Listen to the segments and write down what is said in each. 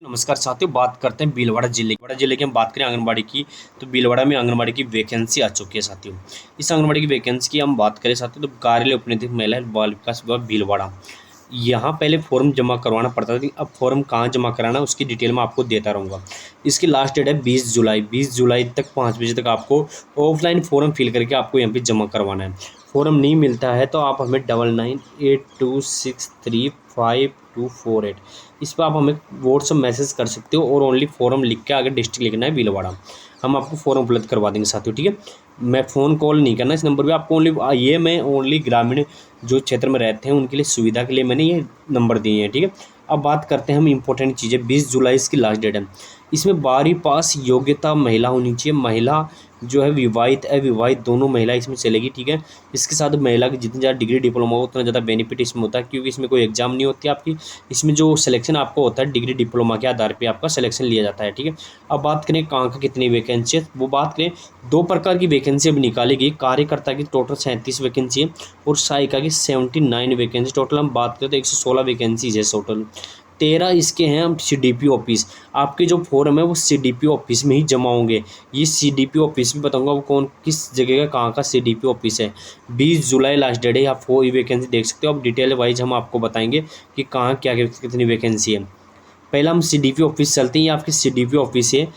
नमस्कार साथियों, बात करते हैं भीलवाड़ा जिले की हम बात करें आंगनबाड़ी की। तो भीलवाड़ा में आंगनबाड़ी की वैकेंसी आ चुकी है साथियों। इस आंगनबाड़ी की वैकेंसी की हम बात करें साथियों, तो कार्यालय उपनिदेशक महिला बाल विकास विभाग भीलवाड़ा। यहाँ पहले फॉर्म जमा करवाना पड़ता था, अब फॉर्म कहाँ जमा कराना उसकी डिटेल मैं आपको देता रहूँगा। इसकी लास्ट डेट है 20 जुलाई। 20 जुलाई तक 5 बजे तक आपको ऑफलाइन फॉर्म फिल करके आपको यहाँ पे जमा करवाना है। फॉर्म नहीं मिलता है तो आप हमें 9982635248 इस पर आप हमें व्हाट्सअप मैसेज कर सकते हो और ओनली फॉर्म लिख के आगे डिस्ट्रिक्ट लिखना है भीलवाड़ा। हम आपको फॉर्म उपलब्ध करवा देंगे साथियों, ठीक है। मैं फ़ोन कॉल नहीं करना इस नंबर पे आपको, मैं ओनली ग्रामीण जो क्षेत्र में रहते हैं उनके लिए सुविधा के लिए मैंने ये नंबर दिए हैं, ठीक है। अब बात करते हैं हम इंपॉर्टेंट चीज़ें। 20 जुलाई इसकी लास्ट डेट है। इसमें 12वीं पास योग्यता महिला होनी चाहिए। महिला जो है विवाहित अविवाहित दोनों महिला इसमें चलेगी, ठीक है। इसके साथ महिला की जितनी ज़्यादा डिग्री डिप्लोमा हो उतना ज़्यादा बेनिफिट इसमें होता है, क्योंकि इसमें कोई एग्जाम नहीं होती आपकी। इसमें जो सिलेक्शन आपको होता है डिग्री डिप्लोमा के आधार पे आपका सिलेक्शन लिया जाता है, ठीक है। अब बात करें कहाँ का कितनी वैकेंसी है, वो बात करें। दो प्रकार की वैकेंसी अब निकाली गई। कार्यकर्ता की टोटल 37 वैकेंसी है और सहायिका की 79 वैकेंसी। टोटल हम बात करें तो 116 वैकेंसीज है टोटल। 13 इसके हैं हम CDPO ऑफिस। आपके जो फॉर्म है वो CDPO ऑफिस में ही जमा होंगे। ये CDPO ऑफिस भी बताऊंगा वो कौन किस जगह का कहाँ का CDPO ऑफिस है। 20 जुलाई लास्ट डेट है। आप वो वैकेंसी देख सकते हो। अब डिटेल वाइज हम आपको बताएंगे कि कहाँ क्या कितनी वैकेंसी है। पहला हम CDPO ऑफिस चलते हैं। ये आपकी CDPO ऑफिस है,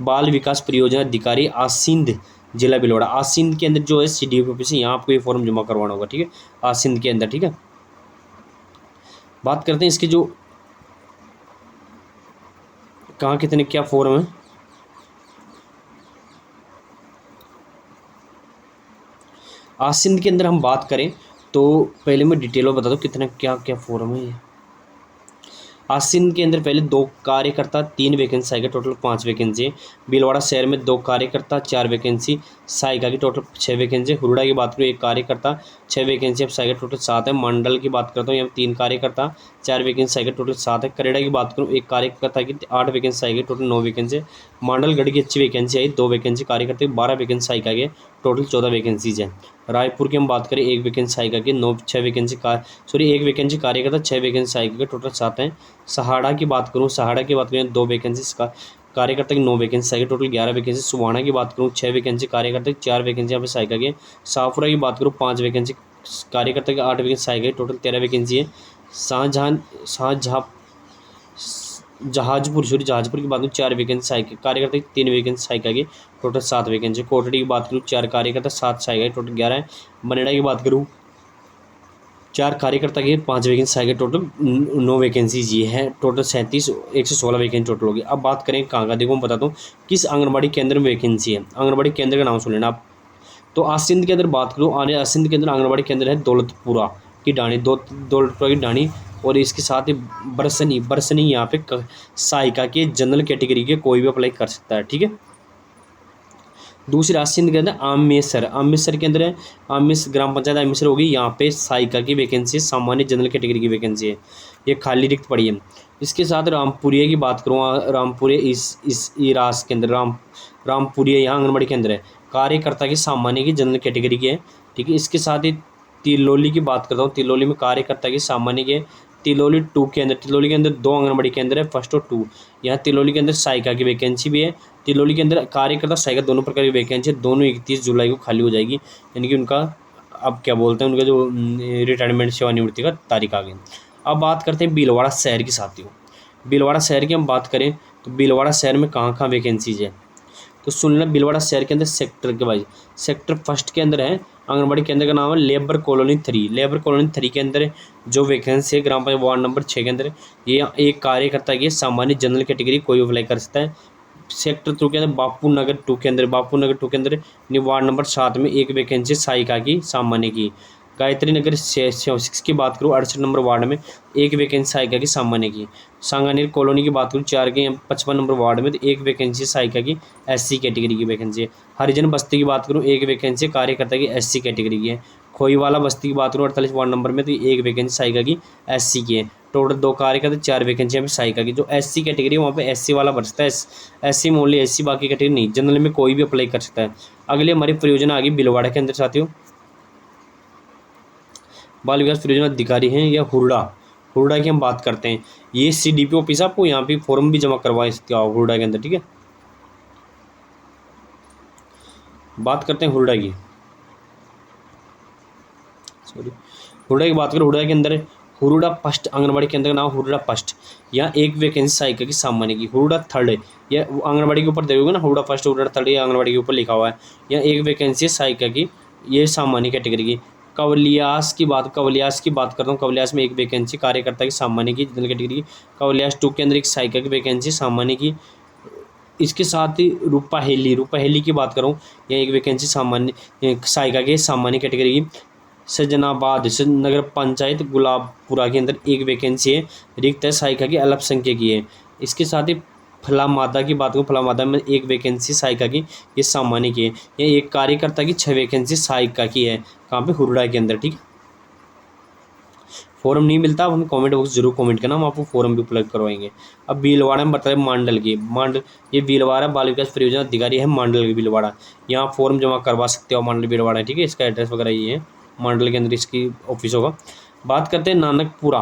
बाल विकास परियोजना अधिकारी आसिंद, जिला भीलवाड़ा। आसिंद के अंदर जो है CDPO ऑफिस है, यहाँ आपको ये फॉर्म जमा करवाना होगा, ठीक है। आसिंद के अंदर, ठीक है। बात करते हैं इसके जो कहाँ कितने क्या फॉर्म है। आसिंद के अंदर हम बात करें तो पहले मैं डिटेल में बता दूँ कितना क्या क्या फॉर्म है ये। आसिंद के अंदर पहले 2 कार्यकर्ता 3 वैकेंसी आएगा, टोटल 5 वैकेंसी है। भीलवाड़ा शहर में 2 कार्यकर्ता 4 वैकेंसी। सहायिका की टोटल 6 वैकेंसी। हुरडा की बात करूँ 1 कार्यकर्ता 6 वैकेंसी। अब सहायिका टोटल 7 है। मंडल की बात करता हूँ यहाँ 3 कार्यकर्ता 4 वैकेंसी आएगा, टोटल 7 है। करेड़ा की बात करूँ 1 कार्यकर्ता की 8 वैकेंसी आएगी, टोटल 9 वैकेंसी। मंडलगढ़ की अच्छी वैकेंसी आई 2 वैकेंसी कार्यकर्ता की 12 वैकेंसी सहायिका के, टोटल 14 वैकेंसीज है। रायपुर की हम बात करें 1 वैकेंसी सहायिका की 1 वैकेंसी 1 वैकेंसी कार्यकर्ता 6 वैकेंसी सहायिका के, टोटल 7 हैं। सहाड़ा की बात करूँ 2 वैकेंसी का कार्यकर्ता की 9 वैकेंसी सहायिका, टोटल 11 वैकेंसी। सुवाना की बात करूँ 6 वैकेंसी कार्यकर्ता की 4 वैकेंसी यहाँ पे सहायिका के। साफुरा की बात करूँ 5 वैकेंसी कार्यकर्ता की 8 वैकेंसी सहायिका की, टोटल 13 वैकेंसी है। शाहजहाँ जहाजपुर की बात करूँ 4 वैकेंसी सहायिका कार्यकर्ता की, 3 वैकेंसी सहायिका की, टोटल 7 वैकेंसी। कोटड़ी की बात करूँ 4 कार्यकर्ता 7 सहायिका की, टोटल 11 है। मनेड़ा की बात करूँ 4 कार्यकर्ता की 5 वैकेंसी सहायिका, टोटल 9 वैकेंसीज ये है। टोटल 37 116 वैकेंसी टोटल होगी। अब बात करें कहाँ का, देखो मैं बताता हूँ किस आंगनबाड़ी केंद्र में वैकेंसी है। आंगनबाड़ी केंद्र का नाम सुन लेना आप। तो आसिंद के अंदर बात करूँ, आसिंद के अंदर आंगनबाड़ी केंद्र है दौलतपुरा की डाणी, दौलतपुरा की डाणी। और इसके साथ ही बरसनी यहाँ पे सहायिका के जनरल कैटेगरी के कोई भी अप्लाई कर सकता है, ठीक है। दूसरी आसिंद के अंदर आमेसर के अंदर है आमेस ग्राम पंचायत आमेसर होगी। यहाँ पे सहायिका की वैकेंसी सामान्य जनरल कैटेगरी की वैकेंसी है, ये खाली रिक्त पड़ी है। इसके साथ रामपुरिया की बात करूँ, रामपुरिया इस इरास के अंदर रामपुरिया यहाँ आंगनबाड़ी के अंदर है, कार्यकर्ता की सामान्य की जनरल कैटेगरी की है, ठीक है। इसके साथ ही तिलोली की बात करता हूँ। तिलोली में कार्यकर्ता की सामान्य के, तिलोली 2 के अंदर, तिलोली के अंदर 2 आंगनबाड़ी केंद्र है, 1 और 2। यहाँ तिलोली के अंदर सहायिका की वैकेंसी भी है। तिलोली के अंदर कार्यकर्ता सहायिका दोनों प्रकार की वैकेंसी है। दोनों 31 जुलाई को खाली हो जाएगी, यानी कि उनका अब क्या बोलते हैं उनका जो रिटायरमेंट सेवानिवृत्ति का तारीख आ गई। अब बात करते हैं भीलवाड़ा शहर की साथियों। भीलवाड़ा शहर की हम बात करें तो भीलवाड़ा शहर में कहाँ कहाँ वैकेंसीज है तो सुन लेना। भीलवाड़ा शहर के अंदर सेक्टर के वाइज, सेक्टर 1 के अंदर है आंगनबाड़ी केंद्र का नाम है लेबर कॉलोनी 3। लेबर कॉलोनी 3 के अंदर जो वैकेंसी है ग्राम पंचायत वार्ड नंबर 6 के अंदर, ये एक कार्यकर्ता की सामान्य जनरल कैटेगरी कोई अप्लाई कर सकता है। सेक्टर 2 के अंदर बापू नगर 2 के अंदर वार्ड नंबर 7 में एक वैकेंसी सहायिका की सामान्य की। गायत्री नगर 6 की बात करूँ 68 नंबर वार्ड में एक वैकेंसी सहायिका की सामान्य की। सांगानेर कॉलोनी की बात करूँ 4 के 55 नंबर वार्ड में तो एक वैकेंसी सहायिका की SC कैटेगरी की वैकेंसी है। हरिजन बस्ती की बात करूँ एक वैकेंसी कार्यकर्ता की SC कैटेगरी की है। खोईवाला बस्ती की बात करूँ 48 वार्ड नंबर में तो एक वैकेंसी सहायिका की SC की है। टोटल 2 कार्यकर्ता 4 वैकेंसी यहाँ पे सहायिका की। जो SC कैटेगरी है वहाँ पे SC वाला भर सकता है, SC में ओनली SC, बाकी कैटेगरी नहीं। जनरल में कोई भी अप्लाई कर सकता है। अगली हमारी परियोजना आ गई भीलवाड़ा के अंदर साथियों। बाल विकास परियोजना अधिकारी हैं या हुरडा। हुरडा की हम बात करते हैं, ये CDP ऑफिस आपको यहाँ पे फॉर्म भी जमा करवा सकते हो आप हुरडा के अंदर, ठीक है। बात करते हैं हुरडा की, सॉरी हुरडा की बात करें। हुरडा के अंदर हुरडा फर्स्ट आंगनबाड़ी केंद्र का नाम हुरडा फर्स्ट, यहाँ एक वैकेंसी सहायिका की सामान्य की। हुरडा थर्ड है, यह आंगनबाड़ी के ऊपर देखोगे ना, हुरडा फर्स्ट हुरडा थर्ड, ये आंगनबाड़ी के ऊपर लिखा हुआ है। यहाँ एक वैकेंसी सहायिका की, ये सामान्य कैटेगरी की। कवलियास की बात करता हूँ। कवलियास में एक वैकेंसी कार्यकर्ता की सामान्य की जनरल कैटेगरी की। कवलियास 2 के अंदर एक सहायिका की वैकेंसी सामान्य की। इसके साथ ही रूपाहेली की बात करूँ, यहाँ एक वैकेंसी सामान्य सहायिका के सामान्य कैटेगरी की। सजनाबाद नगर पंचायत गुलाबपुरा के अंदर एक वैकेंसी है, रिक्त है, सहायिका की अल्पसंख्यक की है। इसके साथ ही फलामादा की बात करूँ, फलामादा में एक वैकेंसी सहायिका की, ये सामान्य की है। ये एक कार्यकर्ता की 6 वैकेंसी सहायिका की है, कहाँ पे, हुरडा के अंदर, ठीक है। फॉर्म नहीं मिलता, अब हमें कमेंट बॉक्स जरूर कमेंट करना, हम आपको फॉर्म भी उपलब्ध करवाएंगे। अब भीलवाड़ा में बताए मांडल की, ये भीलवाड़ा बाल विकास परियोजना अधिकारी है मांडल की भीलवाड़ा, यहाँ फॉर्म जमा करवा सकते हो मांडल भीलवाड़ा, ठीक है। इसका एड्रेस वगैरह ये है, मांडल के अंदर इसकी ऑफिस होगा। बात करते हैं नानकपुरा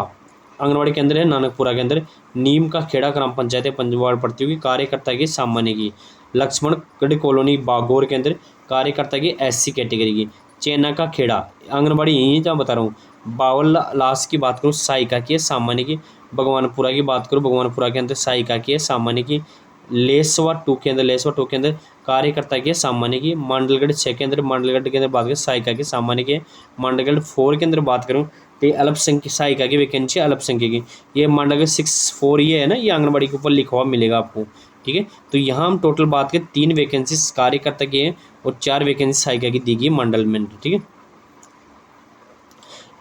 आंगनबाड़ी केंद्र है, नानकपुरा के अंदर नीम का खेड़ा ग्राम पंचायत है, पंजवाड़ पड़ती होगी, कार्यकर्ता की सामान्य की। लक्ष्मणगढ़ कॉलोनी बागौर के अंदर कार्यकर्ता की SC कैटेगरी की। चेना का खेड़ा आंगनबाड़ी यही जहाँ बता रहा हूँ। बावल लास की बात करूँ, सहायिका की है, सामान्य की। भगवानपुरा की बात करूँ, भगवानपुरा के अंदर सहायिका की है, सामान्य की। लेसवा 2 के अंदर कार्यकर्ता की है, सामान्य की। मांडलगढ़ 6 के अंदर बात करें, सहायिका की, सामान्य की। मांडलगढ़ 4 के अंदर बात करूँ तो ये अल्पसंख्यक सहायिका की वैकेंसी अल्पसंख्यक की। ये मांडलगढ़ 6-4 ये है ना, ये आंगनबाड़ी के ऊपर लिखा हुआ मिलेगा आपको, ठीक है। तो यहाँ हम टोटल बात करें 3 वैकेंसी कार्यकर्ता की है और 4 वैकेंसी सहायिका की दी गई मंडल में, ठीक है।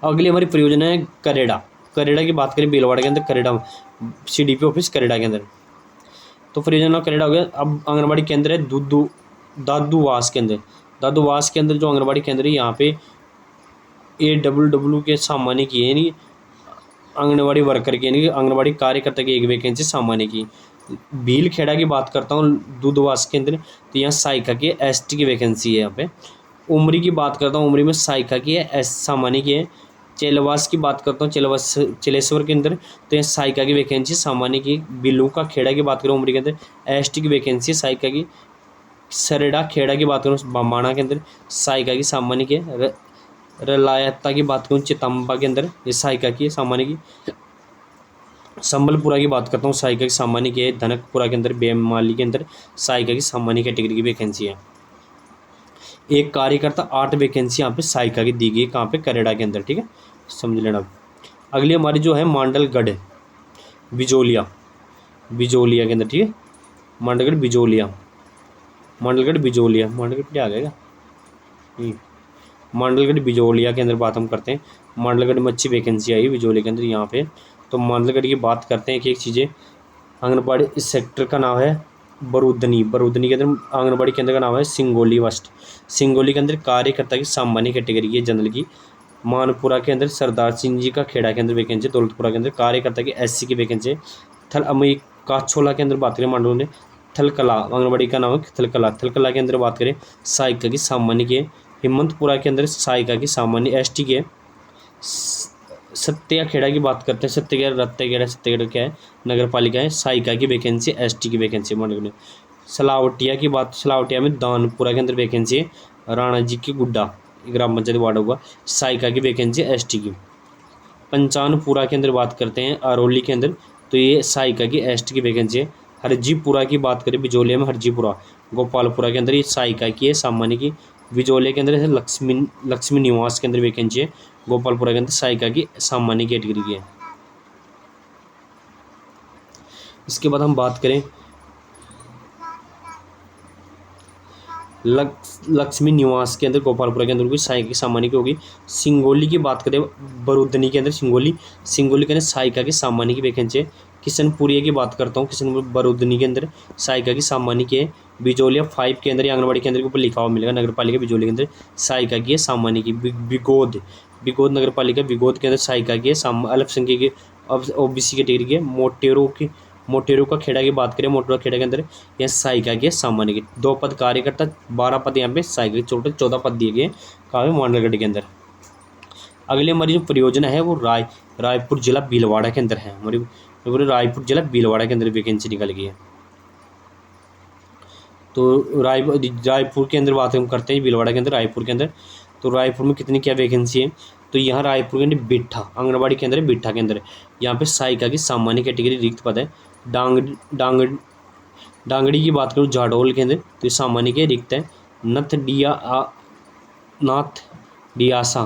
अगली हमारी परियोजना है करेड़ा की बात करें, भीलवाड़ा के अंदर करेड़ा CDP ऑफिस करेड़ा के अंदर, तो परियोजना करेड़ा हो गया। अब आंगनबाड़ी केंद्र है दादूवास के अंदर जो आंगनबाड़ी केंद्र है, यहाँ पे AWW के सामान्य की है, नहीं आंगनबाड़ी वर्कर की, यानी आंगनबाड़ी कार्यकर्ता की एक वैकेंसी सामान्य की। भीलखेड़ा की बात करता हूँ, दूधवास के अंदर, तो यहाँ सहायिका की ST की वैकेंसी है यहाँ पे। उमरी की बात करता हूँ, उमरी में सहायिका की है, सामान्य की है। चेलवास की बात करता हूँ, चेलेश्वर के अंदर, तो यहाँ सहायिका की वैकेंसी सामान्य की। बिल्लू का खेड़ा की बात करूँ, उमरी के अंदर ST की वैकेंसी सहायिका की। सरेड़ा खेड़ा की बात करूँ, बमाणा के अंदर सहायिका की सामान्य की है। रलायता की बात करूँ, चितंबा के अंदर ये सहायिका की है, सामान्य की। संबलपुरा की बात करता हूँ, सहायिका की सामान्य की है। धनकपुरा के अंदर बेमाली के अंदर सहायिका की सामान्य कैटेगरी की वैकेंसी है। एक कार्यकर्ता 8 वैकेंसी यहाँ पे सहायिका की दी गई, कहाँ पे, करेड़ा के अंदर, ठीक है, समझ लेना। अगली हमारी जो है मांडलगढ़ बिजोलिया के अंदर, ठीक है। मांडलगढ़ बिजोलिया क्या आ गया, मांडलगढ़ बिजोलिया के अंदर बात हम करते हैं। मांडलगढ़ में अच्छी वैकेंसी आई बिजोलिया के अंदर यहाँ पे। तो मांडलगढ़ की बात करते हैं कि एक चीज़ें, आंगनबाड़ी इस सेक्टर का नाम है बरूदनी के अंदर आंगनबाड़ी केंद्र का नाम है सिंगोली वेस्ट। सिंगोली के अंदर कार्यकर्ता की सामान्य कैटेगरी की है, जनरल की। मानपुरा के अंदर सरदार सिंह जी का खेड़ा के अंदर वैकेंसी। दौलतपुरा के अंदर कार्यकर्ता की SC की वैकेंसी। थल अमई काछोला के अंदर बात करें, मांडू ने थलकला आंगनबाड़ी का नाम है थलकला के अंदर बात करें, सहायिका की सामान्य की है। हिम्मतपुरा के अंदर सहायिका की सामान्य ST की है। सत्या खेड़ा की बात करते हैं, सत्याखेड़ा क्या है, नगर पालिका है, सहायिका की वैकेंसी ST की वैकेंसी मांडू ने। सलावटिया में दानपुरा के अंदर वैकेंसी है, राणा जी की गुड्डा ग्राम पंचायत वार्ड होगा, सहायिका की वैकेंसी ST की। पंचानपुरा के अंदर बात करते हैं, अरौली के अंदर, तो ये सहायिका की ST की वैकेंसी है। हरजीपुरा की बात करें, बिजोलिया में हरजीपुरा, गोपालपुरा के अंदर ये सहायिका की है, सामान्य की। बिजोलिया के अंदर है लक्ष्मी निवास के अंदर वैकेंसी है, गोपालपुरा के अंदर सहायिका की सामान्य कैटेगरी की है। इसके बाद हम बात करें लक्ष्मी निवास के अंदर, गोपालपुरा के अंदर भी सहायिका की सामान्य की होगी। सिंगोली की बात करें, बरूदनी के अंदर सिंगोली के अंदर सहायिका की सामान्य की वैकेंसी है। किशनपुरिया की बात करता हूँ, किशनपुर बरूदनी के अंदर सहायिका की सामान्य की है। बिजोलिया 5 के अंदर आंगनबाड़ी केंद्र के ऊपर लिखा हुआ मिलेगा, नगर पालिका बिजोलिया के अंदर सहायिका की है, सामान्य की। बिगोद नगर पालिका बिगोद के अंदर सहायिका की है, अल्पसंख्यक की, OBC कैटेगरी की है। मोटेरू का खेड़ा की बात करें, मोटेरू खेड़ा के अंदर यह सहायिका की है, सामान्य की। 2 पद कार्यकर्ता, 12 पद यहाँ पे सहायिका के, टोटल 14 पद दिए गए कहाँ पे, मांडलगढ़ के अंदर। अगली हमारी जो परियोजना है वो रायपुर जिला भीलवाड़ा के अंदर है। हमारी रायपुर जिला भीलवाड़ा के अंदर वैकेंसी निकल गई है। तो रायपुर के अंदर बात हम करते हैं, भीलवाड़ा के अंदर, रायपुर के अंदर। तो रायपुर में कितनी क्या वैकेंसी है, तो यहाँ रायपुर के अंदर बिट्ठा आंगनबाड़ी केंद्र है, बिट्ठा के अंदर यहाँ पे सहायिका की सामान्य कैटेगरी रिक्त पद है। डांगड़ी की बात करूँ झाडोल के अंदर, तो ये सामान्य के रिक्त है। नाथ डियासा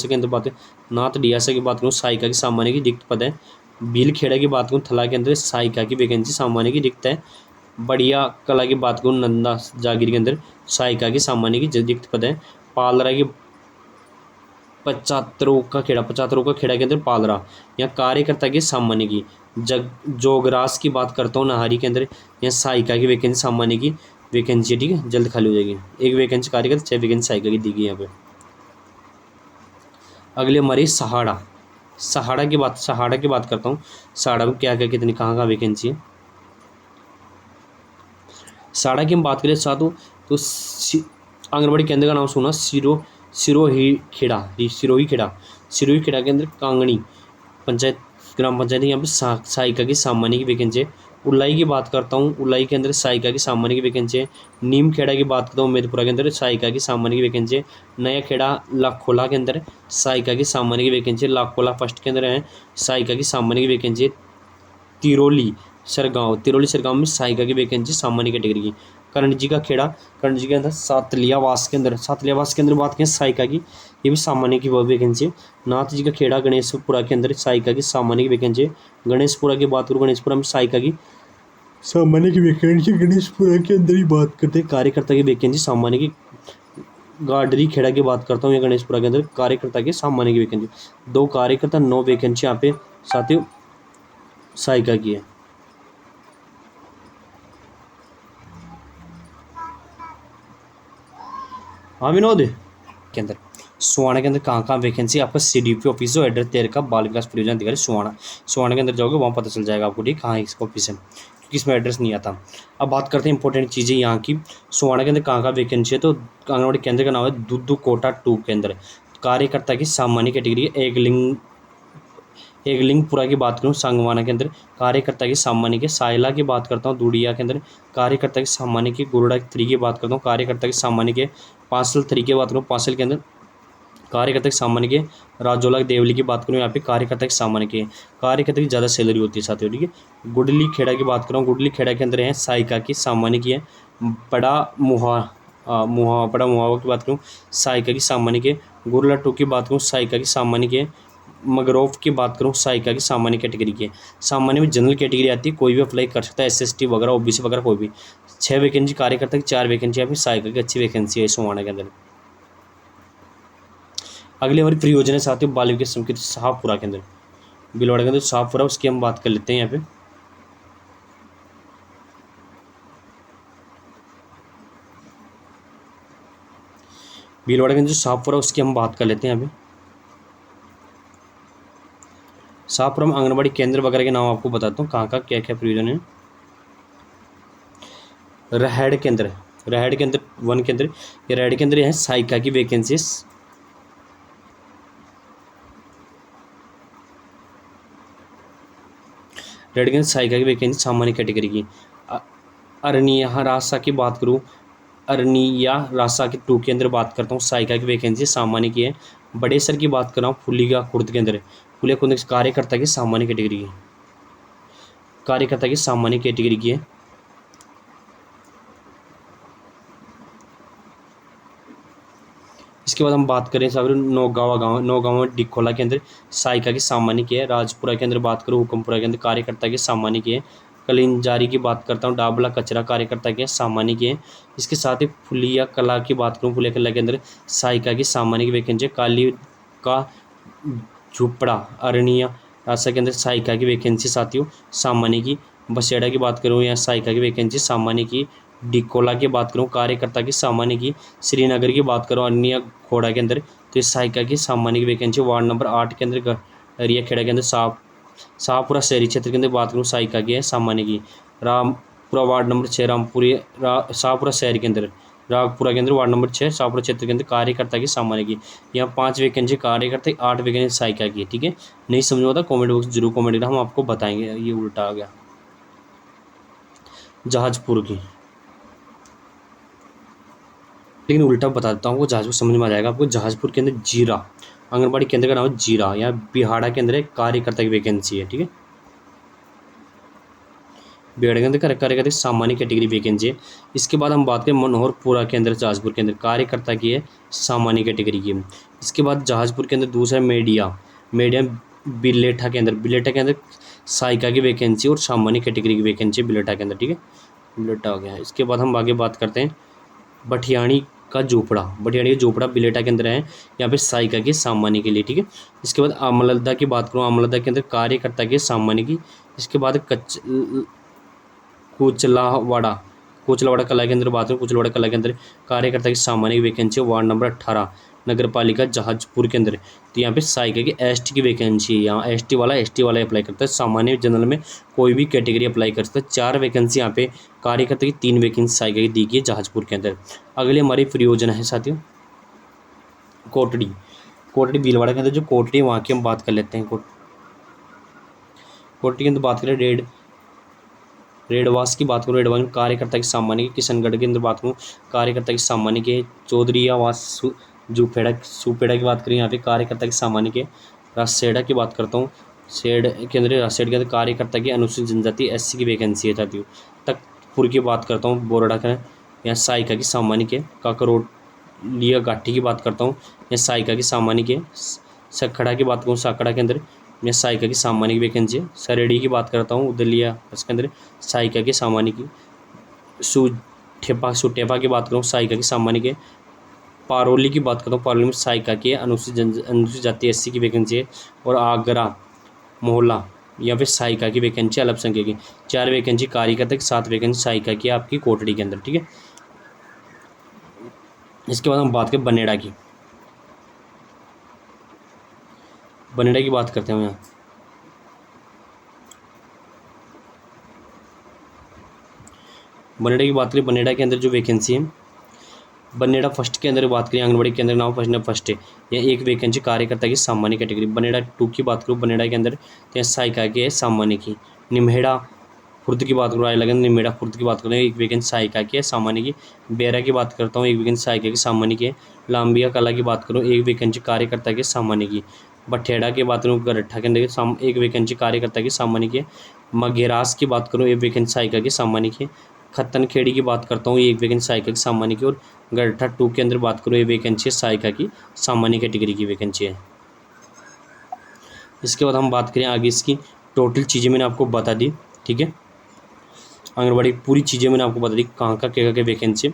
के अंदर बात है, नाथ डियासा की बात करूँ सहायिका की सामान्य की रिक्त पद है। भीलखेड़ा की बात करूँ थला के अंदर सहायिका की वैकेंसी सामान्य की रिक्त है। बढ़िया कला की बात करूँ नंदा जागीर के अंदर सहायिका की सामान्य की रिक्त पद है। पालरा की 75 का खेड़ा के अंदर पालरा, यहाँ कार्यकर्ता की सामान्य की। जोगरास की बात करता हूँ नाहरी के अंदर, यहाँ सहायिका की वैकेंसी सामान्य की वैकेंसी, ठीक है, जल्द खाली हो जाएगी। एक वैकेंसी कार्यकर्ता 6 वैकेंसी सहायिका की दी गई यहाँ पे। अगले हमारी सहाड़ा की बात करता हूँ। सहाड़ा में क्या क्या कितनी कहाँ वैकेंसी है। सहाड़ा की हम बात करें साथ तो आंगनबाड़ी केंद्र का नाम सुना, सिरोही खेड़ा के अंदर कांगणी पंचायत ग्राम पंचायत, यहाँ पे सहायिका की सामान्य की वैकेंसी है। उलाई की बात करता हूँ, उलाई के अंदर सहायिका की सामान्य की वैकेंसी है। नीम खेड़ा की बात करता हूँ मेदपुरा के अंदर सहायिका की सामान्य की वैकेंसी है। नया खेड़ा लाखोला के अंदर सहायिका की सामान्य की वैकेंसी है। लाखोला फर्स्ट के अंदर है सहायिका की सामान्य की वैकेंसी है। तिरोली सरगांव में सहायिका की वैकेंसी सामान्य कैटेगरी की। करणजी का खेड़ा, करणजी के अंदर सातलियावास के अंदर बात करें सहायिका की, ये भी सामान्य की वैकेंसी है। नाथ जी का खेड़ा गणेशपुरा के अंदर सहायिका की सामान्य की वैकेंसी है। गणेशपुरा की बात करूँ, गणेशपुरा में सहायिका की सामान्य की वैकेंसी गणेशपुरा के अंदर ही बात करते हैं। कार्यकर्ता की वैकेंसी सामान्य की। गाडरी खेड़ा की बात करता हूँ, या गणेशपुरा के अंदर कार्यकर्ता की सामान्य की वैकेंसी 2 कार्यकर्ता 9 वैकेंसी यहाँ पे साथियों सहायिका की है। हाँ विनोद के अंदर सुहाना के अंदर कहाँ वैकेंसी आपका CDP ऑफिस जो एड्रेस 13 का बाल विकास परियोजना अधिकारी सुहाना के अंदर जाओगे वहाँ पता चल जाएगा आपको, ठीक कहाँ इसका ऑफिस है, क्योंकि इसमें एड्रेस नहीं आता। अब बात करते हैं इंपॉर्टेंट चीज़ें यहाँ की। सुहाना के अंदर कहाँ वैकेंसी है, तो आंगनबाड़ी केंद्र का नाम है दुद्दू कोटा 2 के अंदर। कार्यकर्ता की सामान्य कैटेगरी एक लिंगपुरा की बात करूँ सांगवाना के अंदर कार्यकर्ता की सामान्य के। सायला की बात करता हूँ दूडिया के अंदर कार्यकर्ता की सामान्य की। गुरुड़ा 3 की बात करता हूँ कार्यकर्ता की सामान्य के। पासल 3 की बात करूँ पासल के अंदर कार्यकर्ता की सामान्य के। राजोला देवली की बात करूँ यहाँ पे कार्यकर्ता की सामान्य के। कार्यकर्ता की ज़्यादा सैलरी होती है साथियों, ठीक है। गुडली खेड़ा की बात करूँ, गुडली खेड़ा के अंदर है सहायिका की सामान्य की है। बड़ा मुहावा की बात करूँ सहायिका की सामान्य के। गुरला 2 की बात करूँ सहायिका की सामान्य के। मगरोव की बात करूँ सहायिका की सामान्य कैटेगरी की है। सामान्य में जनरल कैटेगरी आती है, कोई भी अप्लाई कर सकता है, SST वगैरह OBC वगैरह कोई भी। 6 वैकेंसी कार्यकर्ता की, 4 वैकेंसी यहाँ पे सहायिका की अच्छी वैकेंसी है सोहाना के अंदर। अगली हमारी परियोजना साथियों बाल विकास समिति शाहपुरा के अंदर, भीलवाड़ा के अंदर शाहपुरा, उसकी हम बात कर लेते हैं यहाँ पे। भीलवाड़ा के अंदर शाहपुरा, उसकी हम बात कर लेते हैं यहाँ पे। शाहपुरा में आंगनबाड़ी केंद्र वगैरह के नाम आपको बताता हूँ कहाँ क्या क्या प्रयोजन है। रहड़ के अंदर 1 के अंदर, ये रहड़ के अंदर है सहायिका की वैकेंसीज। रहड़ के अंदर सहायिका की वैकेंसी सामान्य कैटेगरी की। अरनिया रासा की बात करूँ, अरनिया रासा की 2 के अंदर बात करता हूँ सहायिका की वैकेंसी सामान्य की है। बड़ेसर की बात कर रहा हूँ फुलिया खुर्द के अंदर, फुलिया खुर्द कार्यकर्ता की सामान्य कैटेगरी की, कार्यकर्ता की सामान्य कैटेगरी की है। इसके बाद हम बात करें साहब नौगांव डिखोला के अंदर सहायिका की सामान्य की है। राजपुरा के अंदर बात करूँ हुकमपुरा के अंदर कार्यकर्ता की सामान्य की है। कलिंजारी की बात करता हूँ डाबला कचरा कार्यकर्ता के सामान्य की है। इसके साथ ही फुलिया कला की बात करूँ, फुलिया कला के अंदर सहायिका की सामान्य की वैकेंसी। काली का झुपड़ा अरनिया रासा के अंदर सहायिका की वैकेंसी साथियों सामान्य की। बसेड़ा की बात करूँ यहाँ सहायिका की वैकेंसी सामान्य की। डिकोला की बात करूँ कार्यकर्ता की सामान्य की। श्रीनगर की बात करूँ अन्य खोड़ा के अंदर तो इस सहायिका की सामान्य की वैकेंसी। वार्ड नंबर 8 के अंदर अरिया खेड़ा के अंदर शाहपुरा शहरी क्षेत्र के अंदर बात करूँ सहायिका की है सामान्य की। रामपुरा वार्ड नंबर 6 शाहपुरा शहर के अंदर रागपुरा केंद्र वार्ड नंबर 6 शाहपुरा क्षेत्र के अंदर कार्यकर्ता की सामान्य की। यहाँ 5 वैकेंसी कार्यकर्ता, 8 वैकेंसी सहायिका की। ठीक है, नहीं समझ में आता कॉमेंट बॉक्स जरूर कॉमेंट करना, हम आपको बताएंगे। ये उल्टा आ गया जहाजपुर की, लेकिन उल्टा बता देता हूँ आपको, जहाजपुर समझ में आ जाएगा आपको। जहाजपुर के अंदर जीरा आंगनबाड़ी केंद्र का नाम है जीरा। यहाँ बिहाड़ा के अंदर एक कार्यकर्ता की वैकेंसी है। ठीक है, बिहाड़ा के अंदर कार्यकर्ता की सामान्य कैटेगरी वैकेंसी है। इसके बाद हम बात करें मनोहरपुरा के अंदर जहाजपुर के अंदर कार्यकर्ता की है सामान्य कैटेगरी की। इसके बाद जहाजपुर के अंदर दूसरा मीडिया बिलेठा के अंदर सहायिका की वैकेंसी और सामान्य कैटेगरी की वैकेंसी बिलेठा के अंदर। ठीक है, बिलेठा हो गया। इसके बाद हम आगे बात करते हैं बठियाणी का झोपड़ा बिलेटा के अंदर है। यहाँ पे सहायिका के सामान्य के लिए। ठीक है, इसके बाद अमलदा की बात करूँ, अमलदा के अंदर कार्यकर्ता के सामान्य की। इसके बाद कोचलावाड़ा कला के अंदर बात करूँ, कोचलावाड़ा कला के अंदर कार्यकर्ता की सामान्य की वैकेंसी वार्ड नंबर 18 नगर पालिका जहाजपुर के अंदर। तो यहाँ पे सहायिका की एसटी की वैकेंसी है। यहाँ एसटी वाला अप्लाई करता है, सामान्य जनरल में कोई भी कैटेगरी अप्लाई कर सकता है। 4 वैकेंसी यहाँ पे कार्यकर्ता की, 3 वैकेंसी सहायिका की दी गई है जहाजपुर के अंदर। अगली हमारी परियोजना है साथियों कोटड़ी भीलवाड़ा के अंदर जो कोटड़ी है वहाँ की हम बात कर लेते हैं। कोटड़ी के अंदर बात करें रेडवास की बात करूँ, रेडवास में कार्यकर्ता की सामान्य की। किशनगढ़ के अंदर बात करूँ कार्यकर्ता की सामान्य के। चौधरी आवास सुपेड़ा की बात करें, यहाँ पे कार्यकर्ता की सामान्य के। राजसेड़ा की बात करता हूँ, राजसेड़ के अंदर कार्यकर्ता की अनुसूचित जनजाति एससी की वैकेंसी है साथियों। तख्तपुर की बात करता हूँ बोरडा का, यहाँ सहायिका की सामान्य के। काकरोलिया घाटी की बात करता हूँ, यहाँ सहायिका की सामान्य के। सखड़ा की बात करूँ, साकड़ा के अंदर यहाँ सहायिका की सामान्य की वैकेंसी है। सरेडी की बात करता हूँ उदलिया, इसके अंदर सहायिका की सामान्य की। सुटेपा की बात करूँ सहायिका की सामान्य के। पारोली की बात करता हूँ, पारोली में सहायिका की अनुसूचित जाति एससी की वैकेंसी है। और आगरा मोहल्ला यहाँ पे सहायिका की वैकेंसी अल्पसंख्यक की। 4 वैकेंसी कार्यकर्ता की, 7 वैकेंसी सहायिका की आपकी कोटड़ी के अंदर। ठीक है, इसके बाद हम बात करें बनेड़ा की बात करते हैं। यहाँ बनेड़ा की बात करें, बनेड़ा के अंदर जो वैकेंसी है, बनेड़ा फर्स्ट के अंदर बात करें आंगनबाड़ी के अंदर नाम फर्स्ट है। यह 1 वैकेंसी कार्यकर्ता की सामान्य कैटेगरी। बनेड़ा 2 की बात करूँ, बनेड़ा के अंदर यहाँ सहायिका की है सामान्य की। निम्हेड़ा खुर्द की बात करूँ, रायलगन निम्हेड़ा खुर्द की बात करूँ, 1 वैकेंसी सहायिका की है सामान्य की। बेरा की बात करता हूँ, 1 वैकेंसी सहायिका की सामान्य की। लाम्बिया कला की बात करूँ, 1 वैकेंसी कार्यकर्ता की सामान्य की। बठेड़ा की बात करूँ, गरठा के अंदर 1 वैकेंसी कार्यकर्ता की सामान्य की। मगेरास की बात करूँ, 1 वैकेंसी सहायिका की सामान्य की। खत्तनखेड़ी की बात करता हूँ, 1 वैकेंसी सहायिका की सामान्य की। और गरठा 2 के अंदर बात करूँ, 1 वैकेंसी सहायिका की सामान्य कैटेगरी की वैकेंसी है। इसके बाद हम बात करें आगे, इसकी टोटल चीज़ें मैंने आपको बता दी। ठीक है, आंगनबाड़ी पूरी चीज़ें मैंने आपको बता दी, कहाँ क्या वैकेंसी है।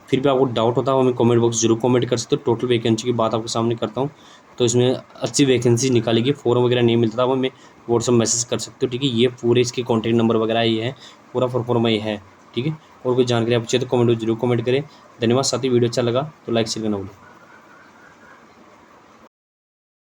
फिर भी आपको डाउट होता है हमें कमेंट बॉक्स जरूर कमेंट कर सकते हो। टोटल वैकेंसी की बात आपके सामने करता हूँ, तो इसमें अच्छी वैकेंसी निकालेगी। फॉर्म वगैरह नहीं मिलता था, वो हमें व्हाट्सअप मैसेज कर सकते हो। ठीक है, ये पूरे इसके कॉन्टैक्ट नंबर वगैरह ये है, पूरा फॉर्म ये है। ठीक है, और कोई जानकारी आप चाहिए तो कमेंट जरूर कमेंट करें। धन्यवाद साथी, वीडियो अच्छा लगा तो लाइक शेयर करना भूलें।